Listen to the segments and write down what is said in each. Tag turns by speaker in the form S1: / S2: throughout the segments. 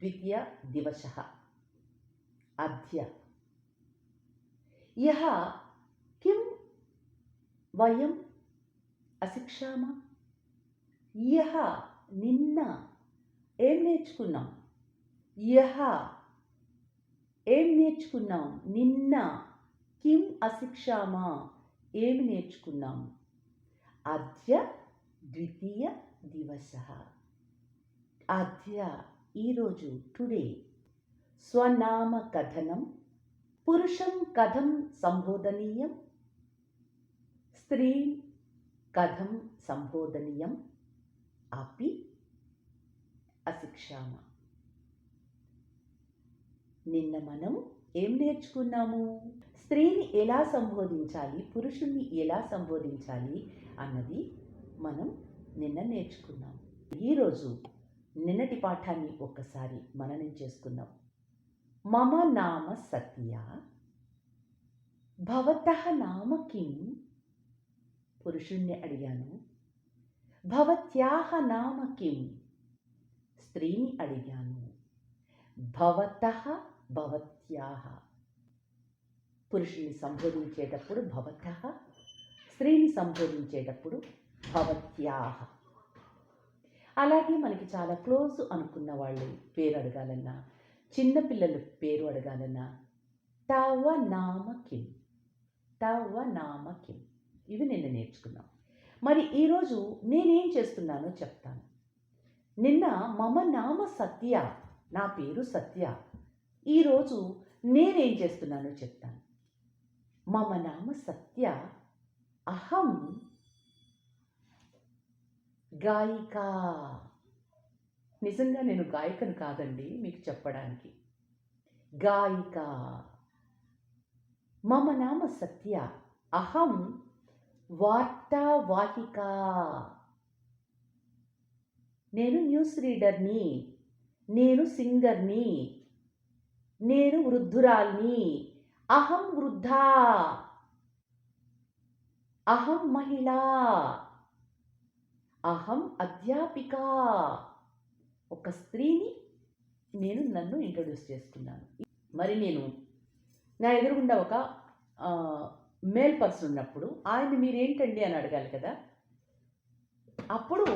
S1: द्वितीय दिवसः अद्य यः किं वयम् अशिक्षाम यः నిన్న ఏం నేర్చుకున్నాం యహ ఏం నేర్చుకున్నాం నిన్న కిం అశిక్షామ ఏమి నేర్చుకున్నాం అద్య ద్వితీయ దివసః అద్య ఈరోజు టుడే స్వనామ కథనం పురుషం కథం సంబోధనీయం స్త్రీ కథం సంబోధనీయం అపి అశిక్షామ నిన్న మనం ఏం నేర్చుకున్నాము స్త్రీని ఎలా సంబోధించాలి పురుషుణ్ణి ఎలా సంబోధించాలి అన్నది మనం నిన్న నేర్చుకున్నాం ఈరోజు నిన్నటి పాఠాన్ని ఒక్కసారి మననం చేసుకుందాం మమ నామ సత్య భవతః నామ కిం పురుషుణ్ణి అడిగాను భవత్యాః నామ కిం స్త్రీని అడిగాను భవతః భవత్యాః పురుషుని సంబోధించేటప్పుడు భవతః స్త్రీని సంబోధించేటప్పుడు భవత్యాః అలాగే మనకి చాలా క్లోజ్ అనుకున్న వాళ్ళు పేరు అడగాలన్నా చిన్నపిల్లల పేరు అడగాలన్నా తవ నామ కిం తవ నామ కిం ఇవి నిన్న నేర్చుకున్నాం మరి ఈరోజు నేనేం చేస్తున్నానో చెప్తాను నిన్న మమ నామ సత్య నా పేరు సత్య ఈరోజు నేనేం చేస్తున్నానో చెప్తాను మమ నామ సత్య అహం గాయిక నిజంగా నేను గాయకను కాదండి మీకు చెప్పడానికి గాయిక మమ నామ సత్య అహం వార్తావాహిక నేను న్యూస్ రీడర్ని నేను సింగర్ని నేను వృద్ధురాల్ని అహం వృద్ధా అహం మహిళా అహం అధ్యాపిక ఒక స్త్రీని నేను నన్ను ఇంట్రడ్యూస్ చేసుకున్నాను మరి నేను నా ఎదురుగుండా ఒక మేల్ పర్సన్ ఉన్నప్పుడు ఆయన మీరేంటండి అని అడగాలి కదా అప్పుడు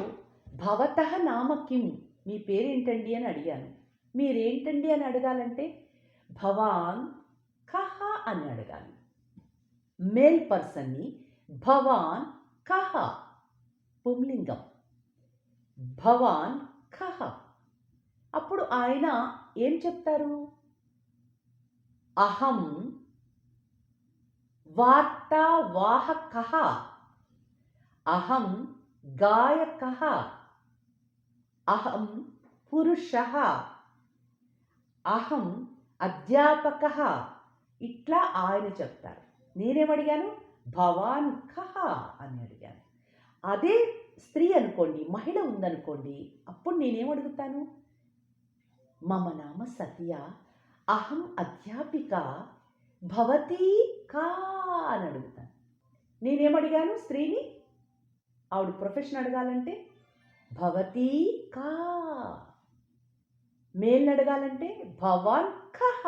S1: భవతః నామ కిం మీ పేరేంటండి అని అడిగాను మీరేంటండి అని అడగాలంటే భవాన్ కహ అని అడగాలి మేల్ పర్సన్ని భవాన్ కహ పుంలింగం భవాన్ కహ అప్పుడు ఆయన ఏం చెప్తారు అహం వార్తావాహకః అహం గాయకః అహం పురుషః అహం అధ్యాపకః ఇట్లా ఆయన చెప్తారు నేనేమడిగాను భవాన్ కహ అని అడిగాను అదే స్త్రీ అనుకోండి మహిళ ఉందనుకోండి అప్పుడు నేనేమడుగుతాను మమ నామ సత్య అహం అధ్యాపిక భవతీ కా అని అడుగుతాను నేనేమడిగాను స్త్రీని ఆవిడ ప్రొఫెషన్ అడగాలంటే భవతీ కా మేల్ని అడగాలంటే భవాన్ కహ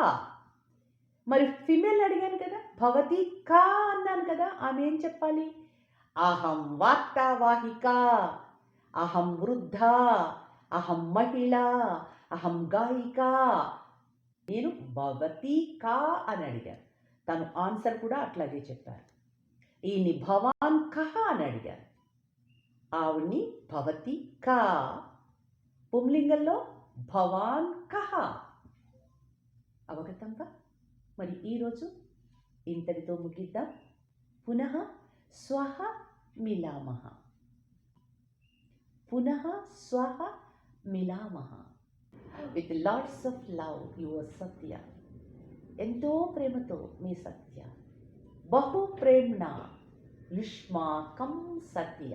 S1: మరి ఫిమేల్ అడిగాను కదా భవతీ కా అన్నాను కదా ఆమె ఏం చెప్పాలి అహం వార్తావాహిక అహం వృద్ధా అహం మహిళ అహం గాయిక నేను భవతీ కా అని అడిగాను తను ఆన్సర్ కూడా అట్లాగే చెప్పారు ఈయన్ని భవాన్ కహ అని అడిగాను ఆవిడ్ని భవతి కా పుంలింగంలో భవాన్ కహ అవగతంగా మరి ఈరోజు ఇంతటితో ముగిద్దాం పునః స్వః మిలామః పునః స్వః మిలామః with lots of love your Satya ఎంతో ప్రేమతో మీ సత్య బహు ప్రేమ్ణ యుష్మాకం సత్య